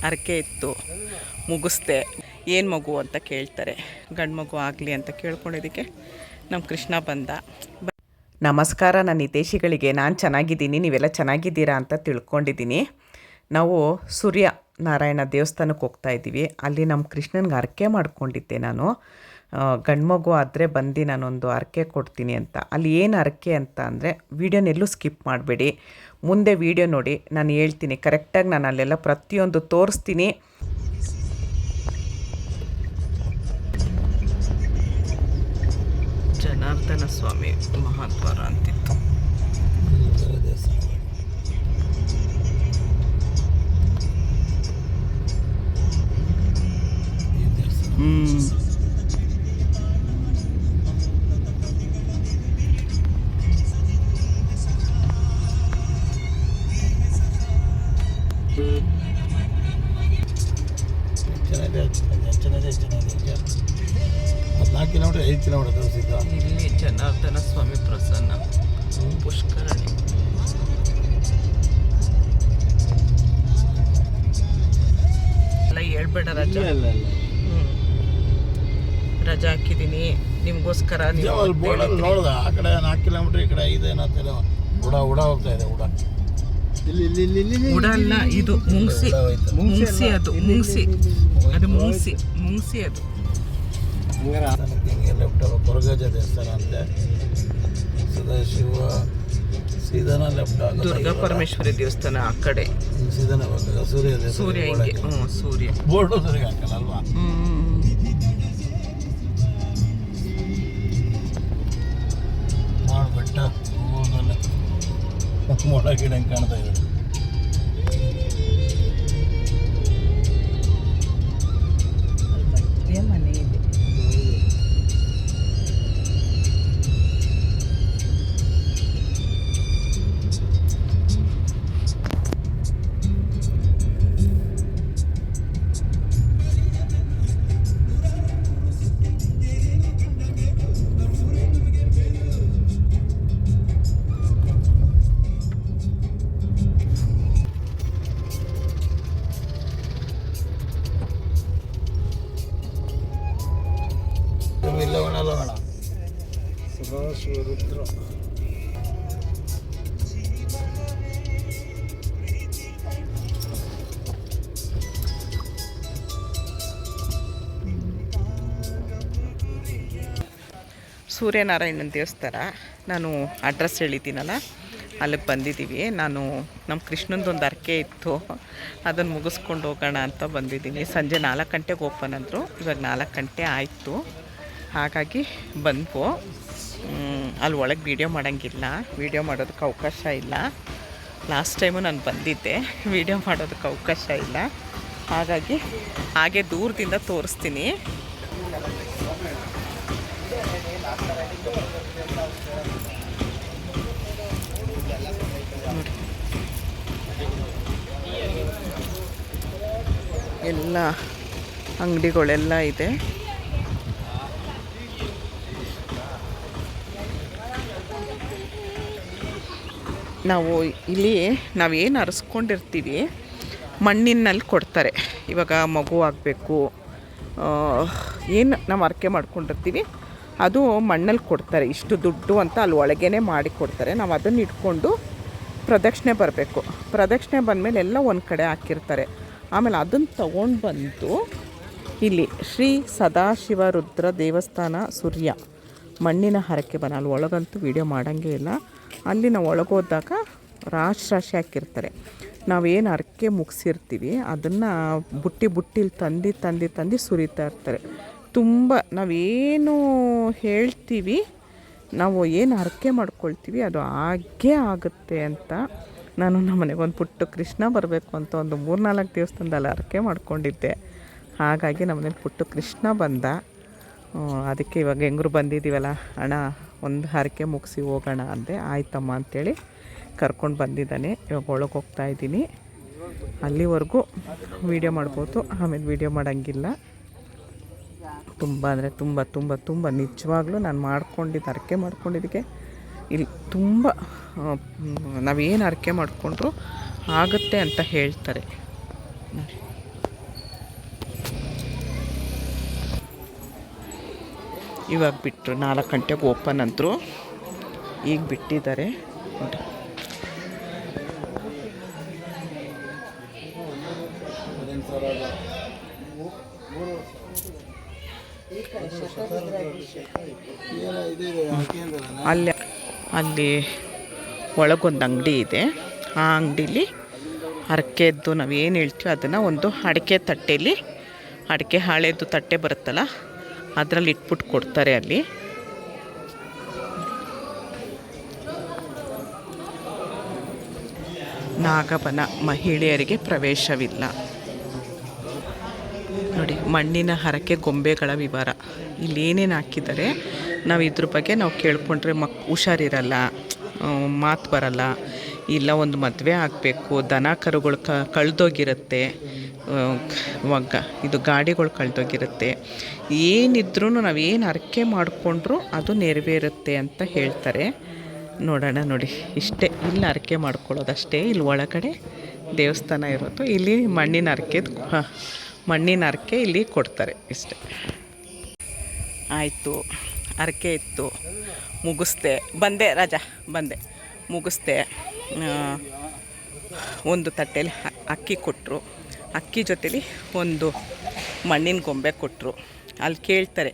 ಹರಕೆ ಇತ್ತು, ಮುಗಿಸ್ದೆ. ಏನು ಮಗು ಅಂತ ಕೇಳ್ತಾರೆ, ಗಂಡು ಮಗು ಆಗಲಿ ಅಂತ ಕೇಳ್ಕೊಂಡಿದ್ದಕ್ಕೆ ನಮ್ಮ ಕೃಷ್ಣ ಬಂದ. ನಮಸ್ಕಾರ ನನ್ನ ಹಿತೈಷಿಗಳಿಗೆ. ನಾನು ಚೆನ್ನಾಗಿದ್ದೀನಿ, ನೀವೆಲ್ಲ ಚೆನ್ನಾಗಿದ್ದೀರಾ ಅಂತ ತಿಳ್ಕೊಂಡಿದ್ದೀನಿ. ನಾವು ಸೂರ್ಯ ನಾರಾಯಣ ದೇವಸ್ಥಾನಕ್ಕೆ ಹೋಗ್ತಾಯಿದ್ದೀವಿ. ಅಲ್ಲಿ ನಮ್ಮ ಕೃಷ್ಣನಿಗೆ ಹರಕೆ ಮಾಡ್ಕೊಂಡಿದ್ದೆ ನಾನು. ಗಂಡು ಮಗು ಆದರೆ ಬಂದು ನಾನೊಂದು ಹರಕೆ ಕೊಡ್ತೀನಿ ಅಂತ. ಅಲ್ಲಿ ಏನು ಹರಕೆ ಅಂತ ಅಂದರೆ, ವೀಡಿಯೋನೆಲ್ಲೂ ಸ್ಕಿಪ್ ಮಾಡಬೇಡಿ, ಮುಂದೆ ವೀಡಿಯೋ ನೋಡಿ, ನಾನು ಹೇಳ್ತೀನಿ ಕರೆಕ್ಟಾಗಿ. ನಾನು ಅಲ್ಲೆಲ್ಲ ಪ್ರತಿಯೊಂದು ತೋರಿಸ್ತೀನಿ. ಜನಾರ್ದನ ಸ್ವಾಮಿ ಮಹಾದ್ವಾರ ಅಂತಿತ್ತು. ಕಿಲೋಮೀಟರ್ 5 ಕಿಲೋಮೀಟರ್ ಇಲ್ಲಿ ಜನಾರ್ದನ ಸ್ವಾಮಿ ಪ್ರಸನ್ನ ಪುಷ್ಕರಣಿ. ಎಲ್ಲ ಹೇಳ್ಬೇಡ ರಜಾ. ರಜಾ ಹಾಕಿದ್ದೀನಿ ನಿಮ್ಗೋಸ್ಕರ. ನೋಡ್ದ ಆ ಕಡೆ 4 ಕಿಲೋಮೀಟರ್, ಈ ಕಡೆ 5 ಏನಾಗ್ತದೆ. ಉಡ ಹೋಗ್ತಾ ಇದೆ. ಉಡ ಅಲ್ಲ, ಇದು ಮುಂಗ್ಸಿ. ಅದು ಮುಂಗ್ಸಿ ಅದು. ಕೊರಗಜ ದೇವಸ್ಥಾನ ಅಂತೆ. ಸದಾಶಿವ ಸೀದನ ಲೆಫ್ಟ್, ದುರ್ಗಾ ಪರಮೇಶ್ವರಿ ದೇವಸ್ಥಾನ ಆ ಕಡೆ. ಸೀದನ ಸೂರ್ಯ ಹಿಂಗೆ. ಸೂರ್ಯ ಬೋರ್ಡು ಸರಿಗೆ ಹಾಕಲ್ಲ ಅಲ್ವಾ. ಬೆಟ್ಟ ಮೋಡ ಗಿಡ ಕಾಣ್ತಾ ಇದೆ. ಮನೆ ಇದೆ. ಸದಾಶಿವರುದ್ರ ಸೂರ್ಯನಾರಾಯಣನ ದೇವಸ್ಥಾನ. ನಾನು ಅಡ್ರೆಸ್ ಹೇಳಿದ್ದೀನಲ್ಲ, ಅಲ್ಲಿಗೆ ಬಂದಿದ್ದೀವಿ. ನಾನು ನಮ್ಮ ಕೃಷ್ಣಂದೊಂದು ಹರಕೆ ಇತ್ತು, ಅದನ್ನು ಮುಗಿಸ್ಕೊಂಡು ಹೋಗೋಣ ಅಂತ ಬಂದಿದ್ದೀನಿ. ಸಂಜೆ 4 ಗಂಟೆಗೆ ಓಪನ್ ಅಂದರು, ಇವಾಗ 4 ಗಂಟೆ ಆಯಿತು. ಹಾಗಾಗಿ ಬಂದ್ವು. ಅಲ್ಲಿ ಒಳಗೆ ವೀಡಿಯೋ ಮಾಡೋಂಗಿಲ್ಲ, ವೀಡಿಯೋ ಮಾಡೋದಕ್ಕೆ ಅವಕಾಶ ಇಲ್ಲ. ಲಾಸ್ಟ್ ಟೈಮು ನಾನು ಬಂದಿದ್ದೆ, ವೀಡಿಯೋ ಮಾಡೋದಕ್ಕೆ ಅವಕಾಶ ಇಲ್ಲ. ಹಾಗಾಗಿ ಹಾಗೆ ದೂರದಿಂದ ತೋರಿಸ್ತೀನಿ. ಎಲ್ಲ ಅಂಗಡಿಗಳೆಲ್ಲ ಇದೆ. ನಾವು ಇಲ್ಲಿ ನಾವೇನು ಅರಸ್ಕೊಂಡಿರ್ತೀವಿ ಮಣ್ಣಿನಲ್ಲಿ ಕೊಡ್ತಾರೆ. ಇವಾಗ ಮಗು ಆಗಬೇಕು, ಏನು ನಾವು ಹರಕೆ ಮಾಡ್ಕೊಂಡಿರ್ತೀವಿ ಅದು ಮಣ್ಣಲ್ಲಿ ಕೊಡ್ತಾರೆ. ಇಷ್ಟು ದುಡ್ಡು ಅಂತ ಅಲ್ಲಿ ಒಳಗೇ ಮಾಡಿ ಕೊಡ್ತಾರೆ. ನಾವು ಅದನ್ನು ಇಟ್ಕೊಂಡು ಪ್ರದಕ್ಷಿಣೆ ಬರಬೇಕು. ಪ್ರದಕ್ಷಿಣೆ ಬಂದಮೇಲೆ ಎಲ್ಲ ಒಂದು ಕಡೆ ಹಾಕಿರ್ತಾರೆ. ಆಮೇಲೆ ಅದನ್ನು ತೊಗೊಂಡು ಬಂದು ಇಲ್ಲಿ ಶ್ರೀ ಸದಾಶಿವ ರುದ್ರ ದೇವಸ್ಥಾನ ಸೂರ್ಯ ಮಣ್ಣಿನ ಹರಕೆ ಬನ. ಅಲ್ಲಿ ಒಳಗಂತೂ ವೀಡಿಯೋ ಮಾಡೋಂಗೇ ಇಲ್ಲ. ಅಲ್ಲಿ ನಾವು ಒಳಗೋದಾಗ ರಾಶಿ ಹಾಕಿರ್ತಾರೆ. ನಾವೇನು ಹರಕೆ ಮುಗಿಸಿರ್ತೀವಿ ಅದನ್ನು ಬುಟ್ಟಿಲಿ ತಂದು ಸುರಿತಾ ಇರ್ತಾರೆ. ತುಂಬ ನಾವೇನು ಹೇಳ್ತೀವಿ, ನಾವು ಏನು ಹರಕೆ ಮಾಡ್ಕೊಳ್ತೀವಿ ಅದು ಹಾಗೇ ಆಗುತ್ತೆ ಅಂತ. ನಾನು ನಮ್ಮ ಮನೆಗೆ ಒಂದು ಪುಟ್ಟ ಕೃಷ್ಣ ಬರಬೇಕು ಅಂತ ಒಂದು 3-4 ದೇವಸ್ಥಾನದಲ್ಲಿ ಹರಕೆ ಮಾಡ್ಕೊಂಡಿದ್ದೆ. ಹಾಗಾಗಿ ನಮ್ಮನೇಲಿ ಪುಟ್ಟ ಕೃಷ್ಣ ಬಂದ. ಅದಕ್ಕೆ ಇವಾಗ ಹೆಂಗರು ಬಂದಿದ್ದೀವಲ್ಲ ಅಣ್ಣ, ಒಂದು ಹರಕೆ ಮುಗಿಸಿ ಹೋಗೋಣ ಅಂದೆ. ಆಯ್ತಮ್ಮ ಅಂಥೇಳಿ ಕರ್ಕೊಂಡು ಬಂದಿದ್ದಾನೆ. ಇವಾಗ ಒಳಗೆ ಹೋಗ್ತಾಯಿದ್ದೀನಿ. ಅಲ್ಲಿವರೆಗೂ ವೀಡಿಯೋ ಮಾಡ್ಬೋದು, ಆಮೇಲೆ ವೀಡಿಯೋ ಮಾಡೋಂಗಿಲ್ಲ. ತುಂಬ ಅಂದರೆ ತುಂಬ ತುಂಬ ತುಂಬ ನಿಜವಾಗ್ಲೂ ನಾನು ಹರಕೆ ಮಾಡ್ಕೊಂಡಿದ್ದಕ್ಕೆ ಇಲ್ಲಿ ತುಂಬ ನಾವೇನು ಹರಕೆ ಮಾಡಿಕೊಂಡ್ರು ಆಗುತ್ತೆ ಅಂತ ಹೇಳ್ತಾರೆ. ಇವಾಗ ಬಿಟ್ಟರು 4 ಗಂಟೆಗೆ ಓಪನ್ ಅಂದರು, ಈಗ ಬಿಟ್ಟಿದ್ದಾರೆ ನೋಡಿ. ಅಲ್ಲಿ ಒಳಗೊಂದು ಅಂಗಡಿ ಇದೆ. ಆ ಅಂಗಡೀಲಿ ಹರಕೆದ್ದು ನಾವೇನು ಹೇಳ್ತೀವಿ ಅದನ್ನು ಒಂದು ಅಡಿಕೆ ತಟ್ಟೆಯಲ್ಲಿ, ಅಡಿಕೆ ಹಾಳೆದು ತಟ್ಟೆ ಬರುತ್ತಲ್ಲ ಅದರಲ್ಲಿ ಇಟ್ಬಿಟ್ಟು ಕೊಡ್ತಾರೆ. ಅಲ್ಲಿ ನಾಗಬನ ಮಹಿಳೆಯರಿಗೆ ಪ್ರವೇಶವಿಲ್ಲ ನೋಡಿ. ಮಣ್ಣಿನ ಹರಕೆ ಗೊಂಬೆಗಳ ವಿವರ ಇಲ್ಲಿ ಏನೇನು ಹಾಕಿದ್ದಾರೆ. ನಾವು ಇದ್ರ ಬಗ್ಗೆ ನಾವು ಕೇಳ್ಕೊಂಡ್ರೆ ಹುಷಾರಿರಲ್ಲ, ಮಾತು ಬರಲ್ಲ, ಇಲ್ಲ ಒಂದು ಮದುವೆ ಆಗಬೇಕು, ದನ ಕರುಗಳು ಕಳೆದೋಗಿರುತ್ತೆ, ಇದು ಗಾಡಿಗಳು ಕಳೆದೋಗಿರುತ್ತೆ, ಏನಿದ್ರೂ ನಾವೇನು ಹರಕೆ ಮಾಡಿಕೊಂಡ್ರೂ ಅದು ನೆರವೇರುತ್ತೆ ಅಂತ ಹೇಳ್ತಾರೆ. ನೋಡೋಣ ನೋಡಿ, ಇಷ್ಟೇ ಇಲ್ಲಿ ಹರಕೆ ಮಾಡ್ಕೊಳ್ಳೋದಷ್ಟೇ. ಇಲ್ಲಿ ಒಳಗಡೆ ದೇವಸ್ಥಾನ ಇರೋದು, ಇಲ್ಲಿ ಮಣ್ಣಿನ ಹರಕೆ ಇಲ್ಲಿ ಕೊಡ್ತಾರೆ ಇಷ್ಟೇ. ಆಯಿತು, ಹರಕೆ ಇತ್ತು, ಮುಗಿಸ್ದೆ, ಬಂದೆ ರಾಜ, ಬಂದೆ, ಮುಗಿಸ್ದೆ. ಒಂದು ತಟ್ಟೆಯಲ್ಲಿ ಅಕ್ಕಿ ಕೊಟ್ಟರು, ಅಕ್ಕಿ ಜೊತೆಲಿ ಒಂದು ಮಣ್ಣಿನ ಗೊಂಬೆ ಕೊಟ್ಟರು. ಅಲ್ಲಿ ಕೇಳ್ತಾರೆ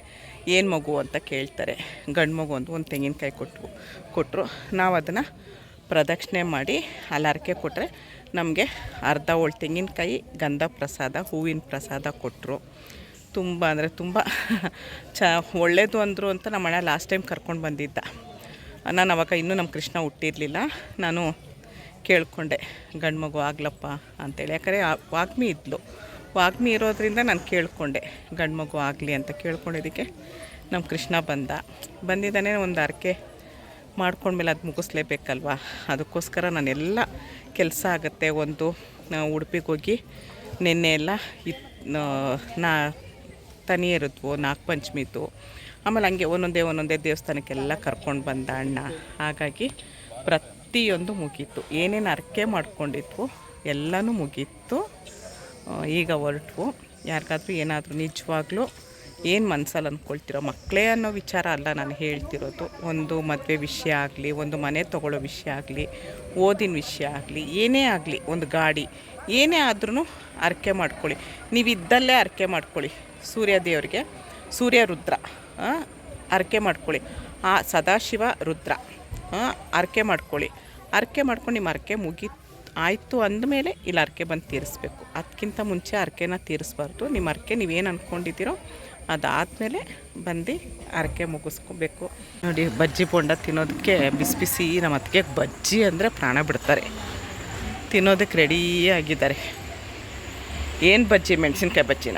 ಏನು ಮಗು ಅಂತ ಕೇಳ್ತಾರೆ. ಗಂಡು ಮಗು ಒಂದು ತೆಂಗಿನಕಾಯಿ ಕೊಟ್ಟರು. ನಾವು ಅದನ್ನು ಪ್ರದಕ್ಷಿಣೆ ಮಾಡಿ ಅಲ್ಲಿ ಹರಕೆ ಕೊಟ್ಟರೆ ನಮಗೆ ಅರ್ಧ ಹೋಳು ತೆಂಗಿನಕಾಯಿ, ಗಂಧ ಪ್ರಸಾದ, ಹೂವಿನ ಪ್ರಸಾದ ಕೊಟ್ಟರು. ತುಂಬ ಅಂದರೆ ತುಂಬ ಒಳ್ಳೆಯದು ಅಂದರು ಅಂತ ನಮ್ಮ ಅಣ್ಣ ಲಾಸ್ಟ್ ಟೈಮ್ ಕರ್ಕೊಂಡು ಬಂದಿದ್ದ. ನಾನು ಅವಾಗ ಇನ್ನೂ ನಮ್ಮ ಕೃಷ್ಣ ಹುಟ್ಟಿರಲಿಲ್ಲ. ನಾನು ಕೇಳಿಕೊಂಡೆ ಗಂಡು ಮಗು ಆಗ್ಲಪ್ಪ ಅಂತೇಳಿ. ಯಾಕಂದರೆ ವಾಗ್ಮಿ ಇದ್ಲು, ವಾಗ್ಮಿ ಇರೋದ್ರಿಂದ ನಾನು ಕೇಳಿಕೊಂಡೆ ಗಂಡು ಮಗು ಆಗಲಿ ಅಂತ. ಕೇಳ್ಕೊಂಡಿದ್ದಕ್ಕೆ ನಮ್ಮ ಕೃಷ್ಣ ಬಂದಿದ್ದಾನೆ. ಒಂದು ಹರಕೆ ಮಾಡ್ಕೊಂಡ್ಮೇಲೆ ಅದು ಮುಗಿಸ್ಲೇಬೇಕಲ್ವ, ಅದಕ್ಕೋಸ್ಕರ ನಾನೆಲ್ಲ ಕೆಲಸ ಆಗುತ್ತೆ. ಒಂದು ಉಡುಪಿಗೆ ಹೋಗಿ ನಿನ್ನೆ ಎಲ್ಲ ತನಿಯರಿದ್ವು, ನಾಗಪಂಚಮಿದು, ಆಮೇಲೆ ಹಂಗೆ ಒಂದೊಂದೇ ದೇವಸ್ಥಾನಕ್ಕೆಲ್ಲ ಕರ್ಕೊಂಡು ಬಂದ ಅಣ್ಣ. ಹಾಗಾಗಿ ಪ್ರತಿಯೊಂದು ಮುಗೀತು, ಏನೇನು ಹರಕೆ ಮಾಡ್ಕೊಂಡಿದ್ವು ಎಲ್ಲನೂ ಮುಗೀತು. ಈಗ ಹೊರಟ್ವು. ಯಾರಿಗಾದ್ರೂ ಏನಾದರೂ ನಿಜವಾಗ್ಲೂ ಏನು ಮನಸ್ಸಲ್ಲಿ ಅಂದ್ಕೊಳ್ತಿರೋ, ಮಕ್ಕಳೇ ಅನ್ನೋ ವಿಚಾರ ಅಲ್ಲ ನಾನು ಹೇಳ್ತಿರೋದು. ಒಂದು ಮದುವೆ ವಿಷಯ ಆಗಲಿ, ಒಂದು ಮನೆ ತೊಗೊಳ್ಳೋ ವಿಷಯ ಆಗಲಿ, ಓದಿನ ವಿಷಯ ಆಗಲಿ, ಏನೇ ಆಗಲಿ, ಒಂದು ಗಾಡಿ ಏನೇ ಆದ್ರೂ ಹರಕೆ ಮಾಡ್ಕೊಳ್ಳಿ. ನೀವು ಇದ್ದಲ್ಲೇ ಹರಕೆ ಮಾಡ್ಕೊಳ್ಳಿ. ಸೂರ್ಯ ದೇವರಿಗೆ, ಸೂರ್ಯ ರುದ್ರ ಹರಕೆ ಮಾಡ್ಕೊಳ್ಳಿ. ಆ ಸದಾಶಿವ ರುದ್ರ ಹರಕೆ ಮಾಡ್ಕೊಳ್ಳಿ. ಹರಕೆ ಮಾಡ್ಕೊಂಡು ನಿಮ್ಮ ಹರಕೆ ಆಯಿತು ಅಂದಮೇಲೆ ಇಲ್ಲಿ ಹರಕೆ ಬಂದು ತೀರಿಸ್ಬೇಕು. ಅದಕ್ಕಿಂತ ಮುಂಚೆ ಹರಕೆನ ತೀರಿಸ್ಬಾರ್ದು. ನಿಮ್ಮ ಹರಕೆ ನೀವೇನು ಅಂದ್ಕೊಂಡಿದ್ದೀರೋ ಅದಾದಮೇಲೆ ಬಂದು ಹರಕೆ ಮುಗಿಸ್ಕೋಬೇಕು. ನೋಡಿ, ಬಜ್ಜಿ ಬೋಂಡ ತಿನ್ನೋದಕ್ಕೆ ಬಿಸಿ ಬಿಸಿ ನಮ್ಮ ಅತ್ತಿಗೆ ಬಜ್ಜಿ ಅಂದರೆ ಪ್ರಾಣ ಬಿಡ್ತಾರೆ. ತಿನ್ನೋದಕ್ಕೆ ರೆಡೀ ಆಗಿದ್ದಾರೆ. ಏನು ಬಜ್ಜಿ? ಮೆಣಸಿನ್ಕಾಯಿ ಬಜ್ಜಿನ?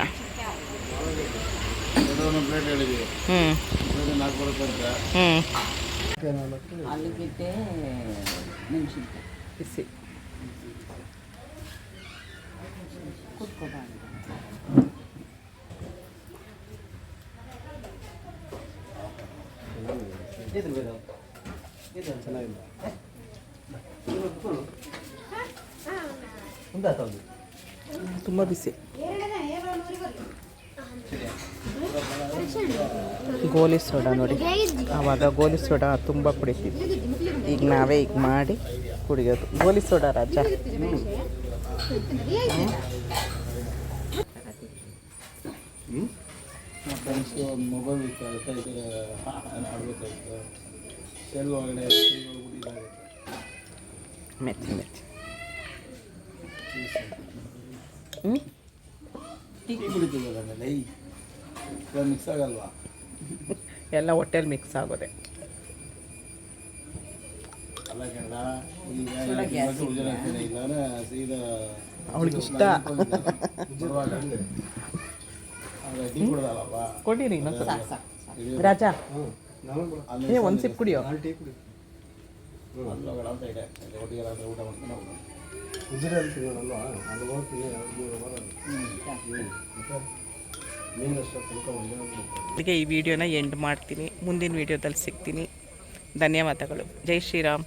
ಆಲೂಗೆಡ್ಡೆ ಮೆಣಸಿನ್ಕಾಯಿ ಬಿಸಿ ಕುತ್ಕೋಬಾರ್ದು. ತುಂಬ ಬಿಸಿ. ಗೋಲಿ ಸೋಡಾ ನೋಡಿ, ಆವಾಗ ಗೋಲಿ ಸೋಡಾ ತುಂಬ ಕುಡಿತಿದ್ವಿ. ಈಗ ನಾವೇ ಈಗ ಮಾಡಿ ಕುಡಿಯೋದು ಗೋಲಿ ಸೋಡಾ. ರಾಜ ಮೊಬೈಲ್ ಮೆತ್ತಿ ಮೆತ್ತಿ ಟೀ ಕುಡಿತೀವಲ್ಲ, ಮಿಕ್ಸ್ ಆಗಲ್ವಾ? ಎಲ್ಲ ಹೊಟ್ಟೆಲಿ ಮಿಕ್ಸ್ ಆಗೋದೆ. ಅಲ್ಲ ಕನ್ನಡ ಸೀದಾ ಅವಳಿಗೆ ಇಷ್ಟ. ಟೀ ಕುಡ್ದಲ್ಲಪ್ಪ, ಕೊಡಿರಿ ಇನ್ನೊಂದು ರಾಜ. ಒಂದು ಸಿಪ್ ಕುಡಿಯೋ. ಅಂತ ಇದೆ ಒಟ್ಟಿಗೆಲ್ಲ ಊಟ ಮಾಡ್ಕೊಂಡು ಈ ವಿಡಿಯೋನ ಎಂಡ್ ಮಾಡ್ತೀನಿ. ಮುಂದಿನ ವಿಡಿಯೋದಲ್ಲಿ ಸಿಗ್ತೀನಿ. ಧನ್ಯವಾದಗಳು. ಜೈ ಶ್ರೀರಾಮ್.